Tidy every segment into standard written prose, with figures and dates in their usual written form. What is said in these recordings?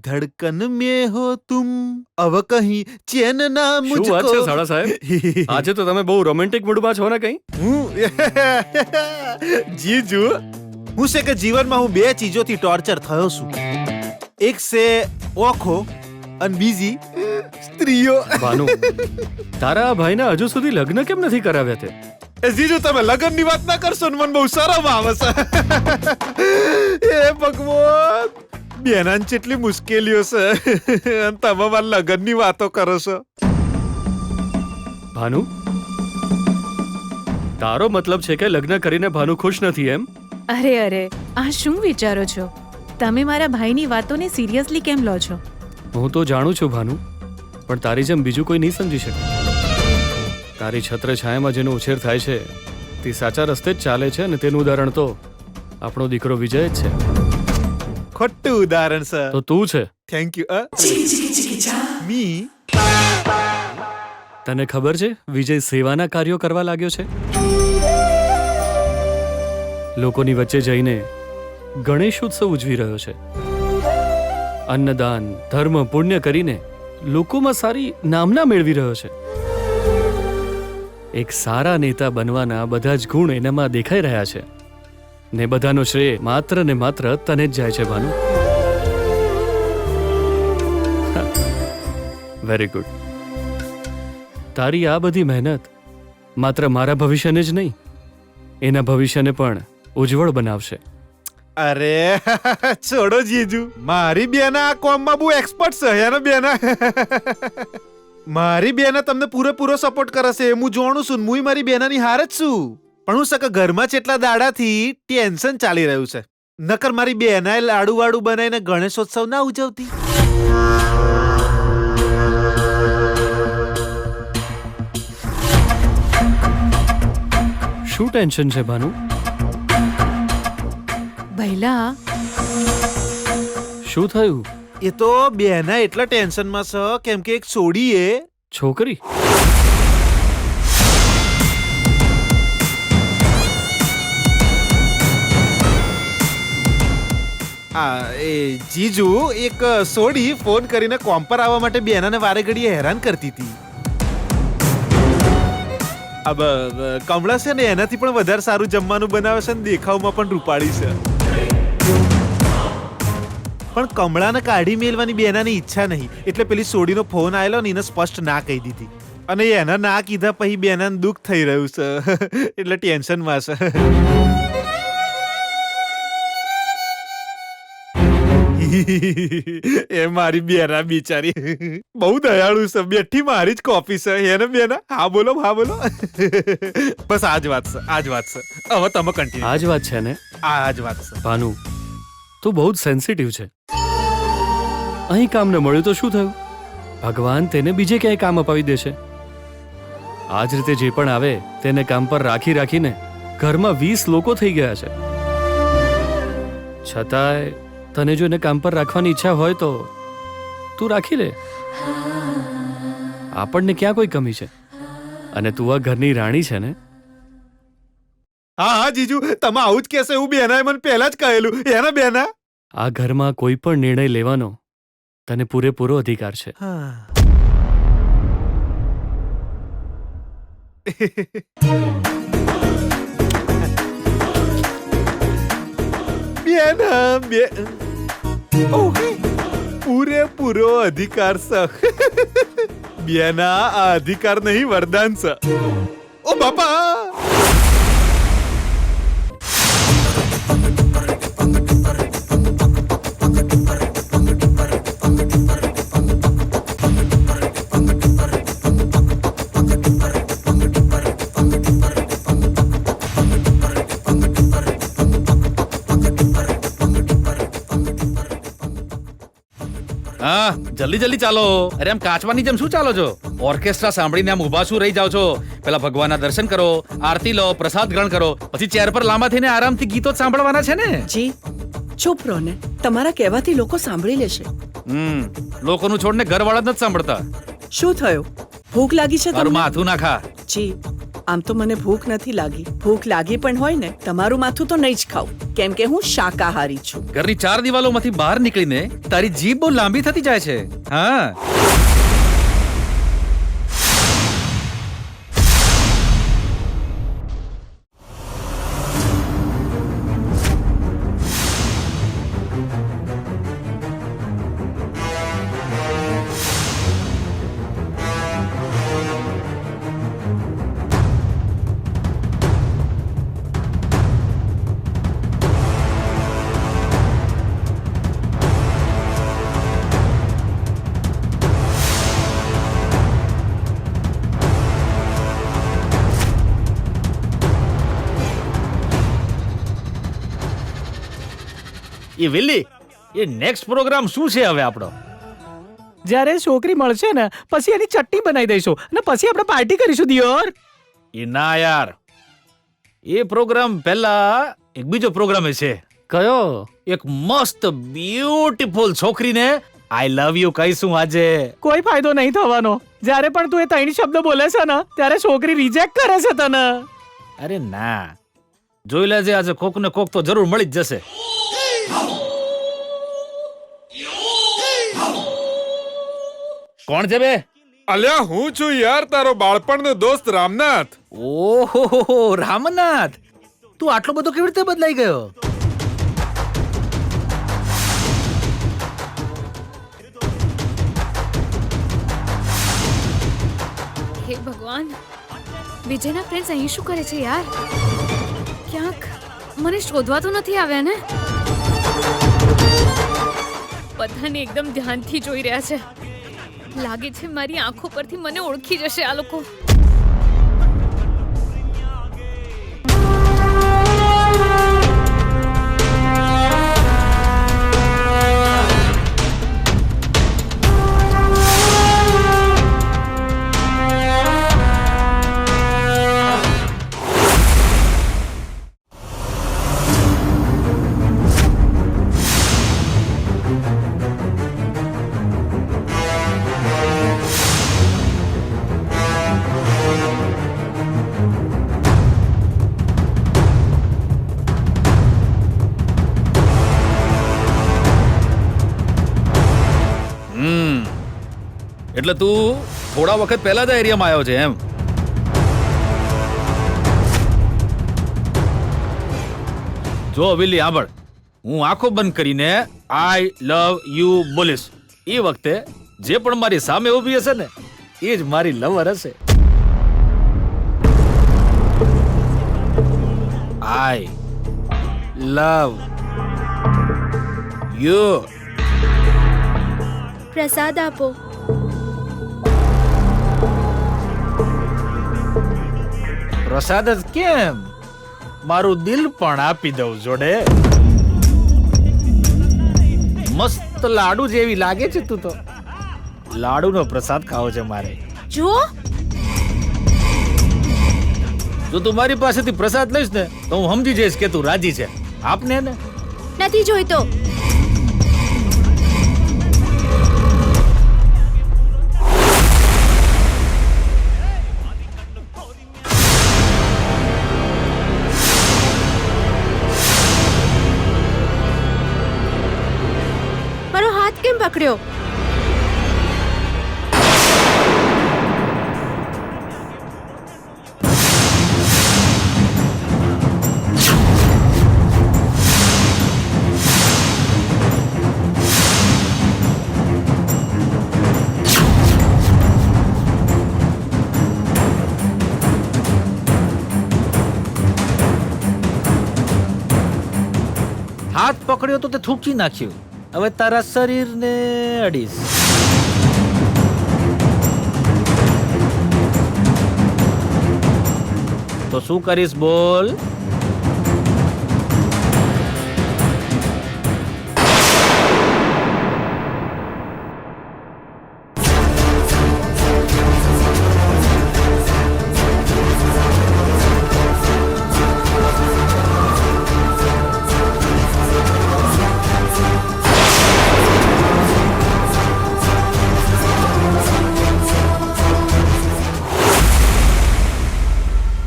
धड़कन में हो तुम अब कहीं चैन ना શું વાત છે मुझको સાડા સાહેબ? આજે તો તમે બહુ રોમેન્ટિક મૂડમાં છો ને કઈ? જીજુ હું છે કે જીવનમાં હું બે ચીજોથી ટોર્ચર થયો છું. એક છે ઓખો અને બીજી સ્ત્રીઓ. ભાનુ, તારા આ ભાઈને હજુ સુધી લગ્ન કેમ નથી કરાવ્યા તે? એ જીજુ તમે લગનની વાત ના કરશો ને મને બહુ શરમ આવે છે. એ ભગવાન, બેનાન કેટલી મુશ્કેલીઓ છે અને તમે મારા લગનની વાતો કરો છો. ભાનુ, તારો મતલબ છે કે લગ્ન કરીને ભાનુ ખુશ નથી એમ? અરે અરે, આ શું વિચારો છો તમે? મારા ભાઈની વાતોને સિરિયસલી કેમ લો છો? હું તો જાણું છું ભાનુ, પણ તારી જેમ બીજું કોઈ નહીં સમજી શકે. તારી છત્ર છાયામાં જેનો ઉછેર થાય છે તે સાચા રસ્તે જ ચાલે છે, અને તેનું ઉદાહરણ તો આપણો દીકરો વિજય જ છે. ખોટું ઉદાહરણ છે. તો તું છે. Thank you. મી તને ખબર છે વિજય સેવાના કાર્યો કરવા લાગ્યો છે? લોકોની વચ્ચે જઈને ગણેશ ઉત્સવ ઉજવી રહ્યો છે. અન્નદાન, ધર્મ, પુણ્ય કરીને લોકોમાં સારી નામના મેળવી રહ્યો છે. એક સારા નેતા બનવાના બધા જ ગુણ એનામાં દેખાઈ રહ્યા છે, ને બધાનો શ્રેય માત્ર ને માત્ર તને જ જાય છે ભાનુ. Very good. તારી આ બધી મહેનત માત્ર મારા ભવિષ્યને જ નહીં, એના ભવિષ્યને પણ ઉજ્જવળ બનાવશે. અરે છોડો જીજુ, મારી બેના આ કોમમાં બહુ એક્સપર્ટ છે. યાર બેના મારી બેના તમને પૂરેપૂરો સપોર્ટ કરે છે, હું જોણું છું. હું મારી બેનાની હાર જ છું. પણ હું સકે ઘરમાં જેટલા દાડાથી ટેન્શન ચાલી રહ્યું છે. નકર મારી બેનાએ લાડુ વાડુ બનાવીને ગણેશોત્સવ ના ઉજવતી. શું ટેન્શન છે ભાનુ? ભૈલા, શું થયું? એ તો બેના એટલા ટેન્શનમાં છે કેમ કે એક છોડીએ છોકરી? જીજુ એક સોડી ફોન કરીને કોમ પર આવવા માટે બેનાને વારે ઘડીએ હેરાન કરતી હતી. अब કમળા છે ને એનાથી પણ વધારે સારું જમવાનું બનાવે છે ને દેખાવમાં પણ રૂપાળી છે. પણ કમળાને કાઢી મેલવાની બેનાની ઈચ્છા નહીં, એટલે પેલી સોડીનો ફોન આવેલો ને એને સ્પષ્ટ ના કહી દીધી. અને એના ના કીધા પછી બેનાને દુઃખ થઈ રહ્યું છે એટલે ટેન્શનમાં છે. એ મારી બેના બિચારી બહુ દયાળુ છે. બેઠી મારી જ કોપી છે. એને બેના હા બોલો, હા બોલો. બસ આ જ વાત છે, આ જ વાત છે. હવે તમે કન્ટિન્યુ. આ જ વાત છે ને? આ જ વાત છે. ભાનુ, તું બહુ જ સેન્સિટિવ છે. અહીં કામ ન મળ્યું તો શું થયું? ભગવાન તેને બીજે ક્યાંય કામ અપાવી દેશે. આ જ રીતે જે પણ આવે તેને કામ પર રાખી રાખીને ઘરમાં 20 લોકો થઈ ગયા છે. છતાંય તને જો એને કામ પર રાખવાની ઈચ્છા હોય તો તું રાખી લે. આપણને ક્યાં કોઈ કમી છે? અને તું આ ઘરની રાણી છે ને? હા હા જીજુ, તમે આવું જ કહેશો એવું બેનાએ મને પહેલા જ કહેલું. એના બેના આ ઘરમાં કોઈ પણ નિર્ણય લેવાનો તને પૂરેપૂરો અધિકાર છે. પૂરેપૂરો અધિકાર છે. બેના આ અધિકાર નહીં, વરદાન છે. ઓ બાપા, હા જલ્દી જલ્દી ચાલો. અરે આમ કાચવાની જેમ શું ચાલો છો? ઓર્કેસ્ટ્રા સાંભળીને આમ ઊભા શું રહી જાવ છો? પેલા ભગવાનના દર્શન કરો, આરતી લો, પ્રસાદ ગ્રહણ કરો, પછી ચેર પર લાંબા થઈને આરામથી ગીતો જ સાંભળવાના છે ને. જી ચૂપ રહો ને, તમારા કહેવાથી લોકો સાંભળી લેશે. લોકોનું છોડને ઘરવાળા જ નથી સાંભળતા. શું થયું? ભૂખ લાગી છે તારું તમને? માથું ના ખા. જી આમ તો મને ભૂખ નથી લાગી. ભૂખ લાગી પણ હોય ને તમારું માથું તો નહીં જ ખાવું, કેમ કે હું શાકાહારી છું. ઘરની 4 દિવાલોમાંથી બહાર નીકળીને તારી જીભ બહુ લાંબી થતી જાય છે. હા, એ વિલ્લી, એ નેક્સ્ટ પ્રોગ્રામ શું છે હવે આપણો? જ્યારે છોકરી મળશે ને પછી એની ચટણી બનાવી દઈશું અને પછી આપણે પાર્ટી કરીશું દિયોર. એ ના યાર, એ પ્રોગ્રામ પહેલા એક બીજો પ્રોગ્રામ છે. કયો? એક મસ્ત બ્યુટીફુલ છોકરીને આઈ લવ યુ કહીશું આજે. કોઈ ફાયદો નહીં થવાનો. જ્યારે પણ તું એ ત્રણ શબ્દ બોલે છે ને ત્યારે છોકરી રિજેક્ટ કરે છે તને. અરે ના, જોઈ લેજે, આજે કોક ને કોક તો જરૂર મળી જ જશે. કોણ છે બે? અલ્યા હું છું યાર, તારો બાળપણનો દોસ્ત રામનાથ. ઓહો રામનાથ, તું આટલો બધો કેવી રીતે બદલાઈ ગયો? હે ભગવાન, વિજયના ફ્રેન્ડ્સ અહીં શું કરે છે યાર? ક્યાંક મને શોધવા તો નથી આવ્યા ને? બધાને એકદમ ધ્યાનથી જોઈ રહ્યા છે. લાગે છે મારી આંખો પરથી મને ઓળખી જશે આ લોકો. એટલે તું થોડા વખત પહેલા જ આ એરિયામાં આવ્યો છે એમ? જો વિલ્લી આંબળ, હું આંખો બંધ કરીને આઈ લવ યુ બોલીશ, એ વખતે જે પણ મારી સામે ઊભી હશે ને એ જ મારી લવર હશે. આઈ લવ યુ. પ્રસાદ આપો. પ્રસાદ જ કેમ, મારું દિલ પણ આપી દઉં જોડે. મસ્ત લાડુ જેવી લાગે છે તું તો. લાડુનો પ્રસાદ ખાવો છે મારે. જુઓ, જો તું મારી પાસેથી પ્રસાદ લઈશ ને તો હું સમજી જઈશ કે તું રાજી છે. આપને ને નથી જોઈતો. મારો હાથ કેમ પકડ્યો? હાથ પકડ્યો તો તે થૂંકી નાખ્યું. હવે તારા શરીરને અડીશ. તો શું કરીશ બોલ?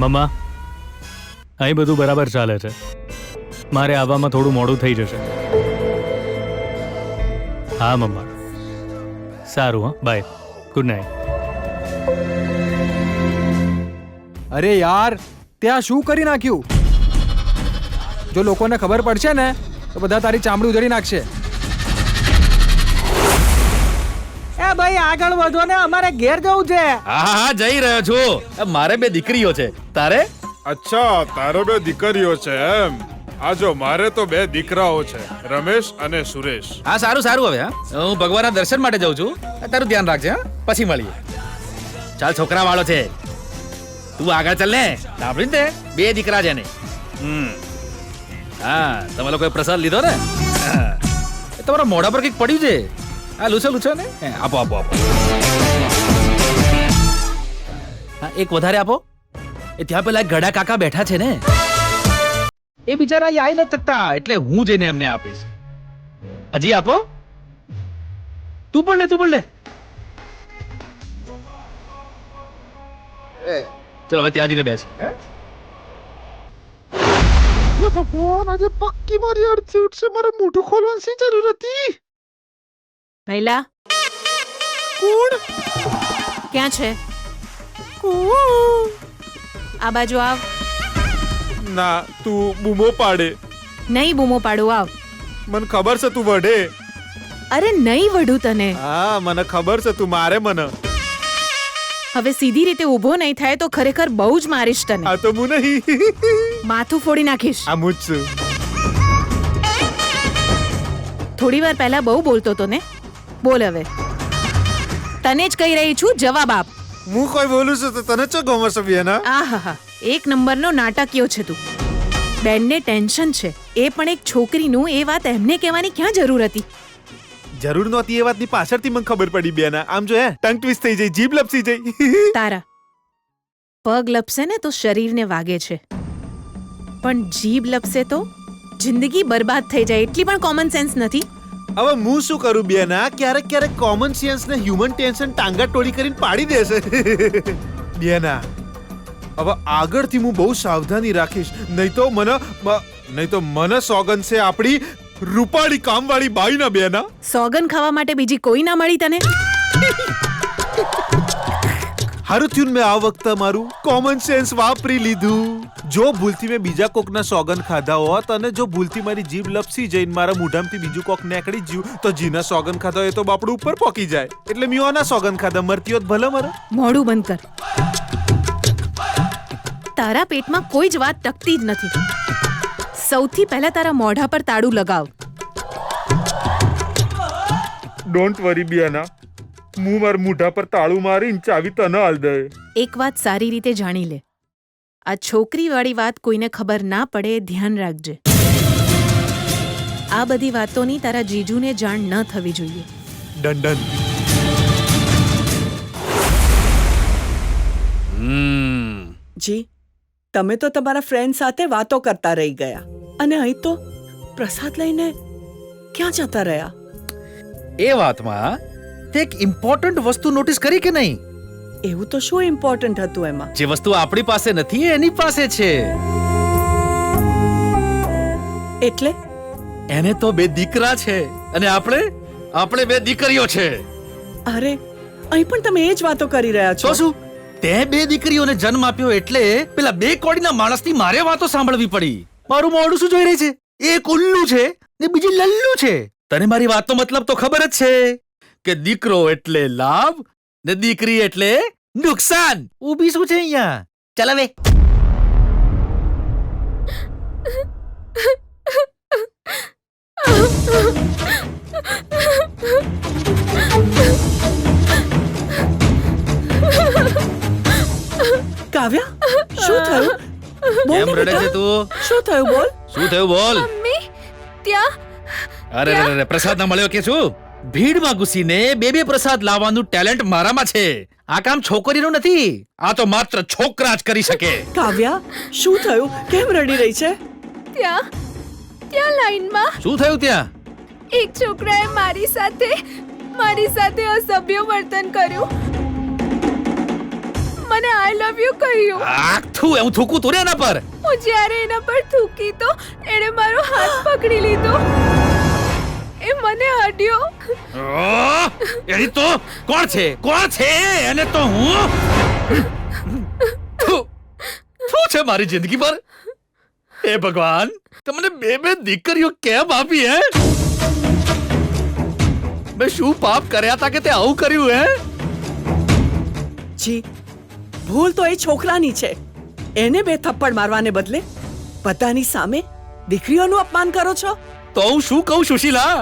મમ્મા અહીં બધું બરાબર ચાલે છે. મારે આવવામાં થોડું મોડું થઈ જશે. હા મમ્મા, સારું. હા, બાય, ગુડ નાઇટ. અરે યાર, ત્યાં શું કરી નાખ્યું? જો લોકોને ખબર પડશે ને તો બધા તારી ચામડી ઉધડી નાખશે. એ ભાઈ આગળ વધો ને, અમારે ઘેર જવું છે. હા હા હા, જઈ રહ્યો છું. મારે 2 દીકરીઓ છે. તારે? અચ્છા, તારો 2 દીકરીઓ છે એમ? આ જો, મારે તો 2 દીકરાઓ છે, રમેશ અને સુરેશ. હા, સારું સારું. હવે હા, હું ભગવાનના દર્શન માટે જાઉં છું. તારું ધ્યાન રાખજે. હા, પછી મળીએ. ચાલ, છોકરા વાળો છે, તું આગળ ચાલ ને. સાંભળ્યું ને, 2 દીકરા છે ને. હા, તમે લોકોએ પ્રસાદ લીધો ને? હા. એ તમારા મોઢા પર કંઈક પડ્યું છે. હા, લૂછો લૂછો ને. આપો આપો આપો. હા, એક વધારે આપો. એ ત્યાં પેલા એક ગડા કાકા બેઠા છે ને, એ બિચારા આવી નથી શકતા, એટલે હું જઈને એમને આપીશ. હજી આપો. તું પણ લે. ચલો હવે ત્યાં જઈને બેસ. ભગવાન, આજે પક્કી મારી અડધી ઉઠશે. મારે મોઢું ખોલવાની શી જરૂર હતી? પહેલા કોણ? ક્યાં છે? આ બાજુ આવ. ના, તું બૂમો પાડે. નહીં બૂમો પાડું, આવ. મને ખબર છે તું વઢે. અરે નહીં વઢું તને. હા, મને ખબર છે તું મારે મને. હવે સીધી રીતે ઊભો નહીં થાય તો ખરેખર બહુ જ મારીશ તને. આ તો હું નહીં. માથું ફોડી નાખીશ. આ હું જ છું. થોડી વાર પહેલા બહુ બોલતો તો ને, બોલ હવે. તને જ કહી રહી છું, જવાબ આપ. હું કોઈ બોલું છું તો તને ચો ગમે છે બેના? આહાહા, એક નંબરનો નાટકીયો છે તું. બેનને ટેન્શન છે, એ પણ એક છોકરીનું. એ વાત એમને કહેવાની ક્યાં જરૂર હતી? જરૂર નહોતી એ વાતની પાછળથી મને ખબર પડી બેના. આમ જો હે, ટંગ ટ્વિસ્ટ થઈ જાય, જીભ લપસી જાય. તારા પગ લપસે ને તો શરીરને વાગે છે, પણ જીભ લપસે તો જિંદગી બરબાદ થઈ જાય. એટલી પણ કોમન સેન્સ નથી. હવે હું શું કરું બેના? ક્યારેક ક્યારેક કોમન સેન્સ ને હ્યુમન ટેન્શન ટાંગા ટોળી કરીને પાડી દેશે. બેના, હવે આગળથી હું બહુ સાવધાની રાખીશ, નહીં તો મને સોગન છે આપણી રૂપાળી કામવાળી બાઈના. બેના, સોગન ખાવા માટે બીજી કોઈ ના મળી તને? હારું થયું મેં આ વખતે મારું કોમન સેન્સ વાપરી લીધું. જો ભૂલથી મેં બીજા કોકના સોગન ખાધા હોત અને જો ભૂલથી મારી જીભ લપસી જઈને મારા મોઢામાંથી બીજું કોક નીકળી જ્યું તો જીના સોગન ખાધા હોય તો બાપડું ઉપર પોકી જાય. એટલે મેં ઓના સોગન ખાધા, મરતી હોત ભલે મરે. મોઢું બંધ કર. તારા પેટમાં કોઈ જ વાત ટકતી જ નથી. સૌથી પહેલા તારા મોઢા પર તાળું લગાવ. ડોન્ટ વરી બેના, હું મારા મોઢા પર તાળું મારીને ચાવી તને આલ દે. એક વાત સારી રીતે જાણી લે, આ છોકરીવાળી વાત કોઈને ખબર ના પડે એ ધ્યાન રાખજે. આ બધી વાતોની તારા જીજુને જાણ ન થવી જોઈએ. ડન. જી, તમે તો તમારા ફ્રેન્ડ સાથે વાતો કરતા રહી ગયા અને અહીં તો પ્રસાદ લઈને ક્યાં જતા રહ્યા? એ વાતમાં તે એક ઇમ્પોર્ટન્ટ વસ્તુ નોટિસ કરી કે નહીં? એવું તો શું ઇમ્પોર્ટન્ટ હતું એમાં? જે વસ્તુ આપણી પાસે નથી એ એની પાસે છે. એટલે એને તો 2 દીકરા છે અને આપણે 2 દીકરીઓ છે. અરે, અહીં પણ તમે એ જ વાતો કરી રહ્યા છો. તો શું, તે 2 દીકરીઓને જન્મ આપ્યો એટલે પેલા 2 કોડીના માણસની મારે વાતો સાંભળવી પડી. મારું મોઢું શું જોઈ રહી છે? એક ઉલ્લુ છે ને બીજી લલ્લુ છે. તને મારી વાતનો મતલબ તો ખબર જ છે કે દીકરો એટલે લાભ ને દીકરી એટલે નુકસાન. ઊભી શું છે અહીંયા? ચાલ હવે. કાવ્યા, શું થયું? બોલ કેમ ને રડે છે બેટા. તું? શું થયું? બોલ. શું થયું? બોલ. મમ્મી ત્યાં અરે પ્રસાદ ના મળ્યો કે શું? ભીડમાં ઘૂસીને 2 પ્રસાદ લાવવાનું ટેલેન્ટ મારામાં છે. આ કામ છોકરીનું નથી, આ તો માત્ર છોકરા જ કરી શકે. કાવ્યા, શું થયું? કેમ રડી રહી છે? ત્યાં લાઈનમાં શું થયું ત્યાં? એક છોકરાએ મારી સાથે અસભ્ય વર્તન કર્યું. મને આઈ લવ યુ કહ્યું. હું થૂકું તું ને એના પર. હું જ્યારે એના પર થૂકી તો એણે મારો હાથ પકડી લીધો. એ મને અડ્યો. એની તો કોણ છે એને તો હું શું છે મારી જિંદગી પર. હે ભગવાન, તમને બે દીકરીઓ કેમ આપી હે? મેં શું પાપ કર્યા હતા કે તે આવું કર્યું હે? જી, ભૂલ તો એ છોકરાની છે. એને 2 થપ્પડ મારવાને બદલે બધાની સામે દીકરીઓનું અપમાન કરો છો. તો હું શું કહું સુશીલા,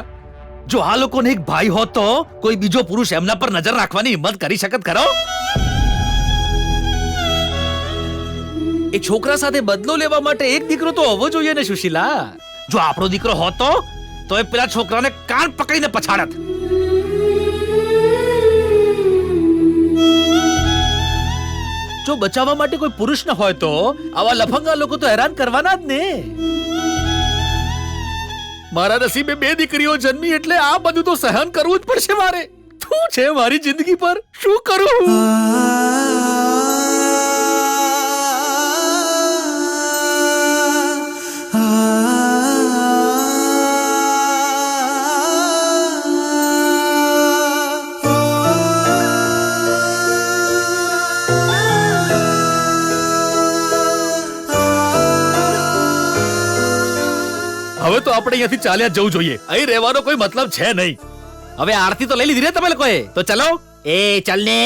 જો આ લોકોને એક ભાઈ હોત તો કોઈ બીજો પુરુષ એમના પર નજર રાખવાની હિંમત કરી શકત ખરો? એ છોકરા સાથે બદલો લેવા માટે એક દીકરો તો હોવો જોઈએ ને સુશીલા. જો આપણો દીકરો હોત તો એ પેલા છોકરાને કાન પકડીને પછાડત. જો બચાવવા માટે કોઈ પુરુષ ન હોય તો આવા લફંગા લોકો તો હેરાન કરવાના જ ને. મારા નસીબે 2 દીકરીઓ જન્મી એટલે આ બધું તો સહન કરવું જ પડશે મારે. શું છે મારી જિંદગી પર, શું કરું? હવે તો આપણે અહીંયાથી ચાલ્યા જવું જોઈએ. અહીં રહેવાનો કોઈ મતલબ છે નહીં. હવે આરતી તો લઈ લીધી ને તમે લોકોએ, તો ચલો. એ ચાલ ને.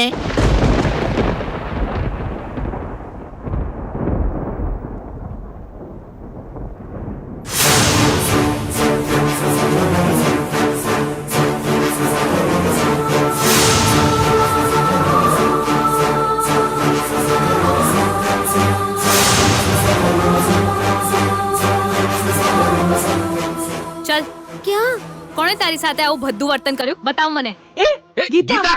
ચાલ. ક્યાં? કોણે તારી સાથે આવું ભદ્દું વર્તન કર્યું? બતાવ મને. એ ગીતા,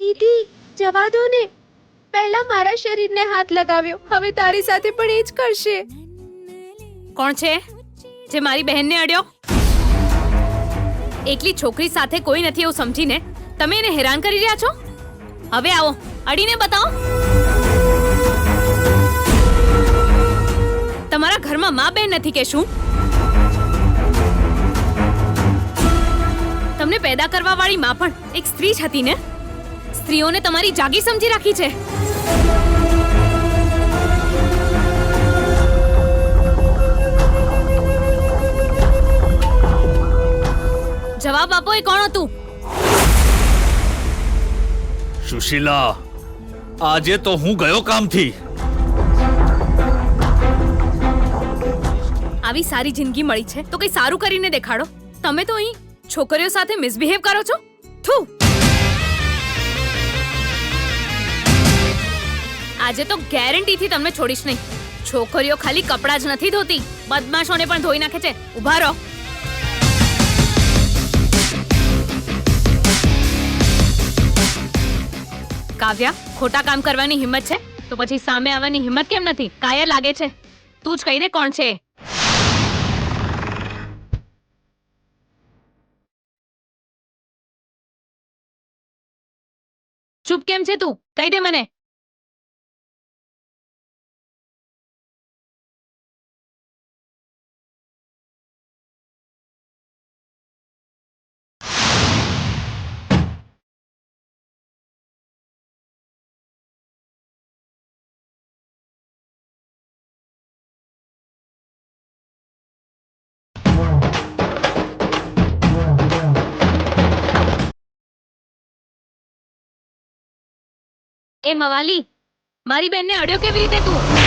દીદી, જવા દો ને. પહેલા મારા શરીરને હાથ લગાવ્યો, હવે તારી સાથે પણ એ જ કરશે. કોણ છે જે મારી બહેનને અડ્યો? એકલી છોકરી સાથે કોઈ નથી એવું સમજીને તમે એને હેરાન કરી રહ્યા છો. હવે આવો, અડીને બતાવો. તમારા ઘરમાં માં બહેન નથી કે શું? તમને પેદા કરવા વાળી માં પણ એક સ્ત્રી જ હતી ને? સ્ત્રીઓને તમારી જાગી સમજી રાખી છે. જવાબ આપો, એ કોણ હતું? સુશીલા, આજે તો હું ગયો કામથી. આવી સારી જિંદગી મળી છે તો કઈ સારું કરીને દેખાડો. તમે તો અહીં છોકરીઓ સાથે મિસબિહેવ કરો છો. થુ. આજે તો ગેરંટીથી તમને છોડીશ નહીં. છોકરીઓ ખાલી કપડાં જ નથી ધોતી, બદમાશોને પણ ધોઈ નાખે છે. ઊભા રહો. કાવ્યા, ખોટા કામ કરવાની હિંમત છે તો પછી સામે આવવાની હિંમત કેમ નથી? કાયર લાગે છે. તું જ કહી દે કોણ છે. ચૂપ કેમ છે તું? કહી દે મને. એ મવાલી, મારી બેનને અડ્યો કેવી રીતે તું?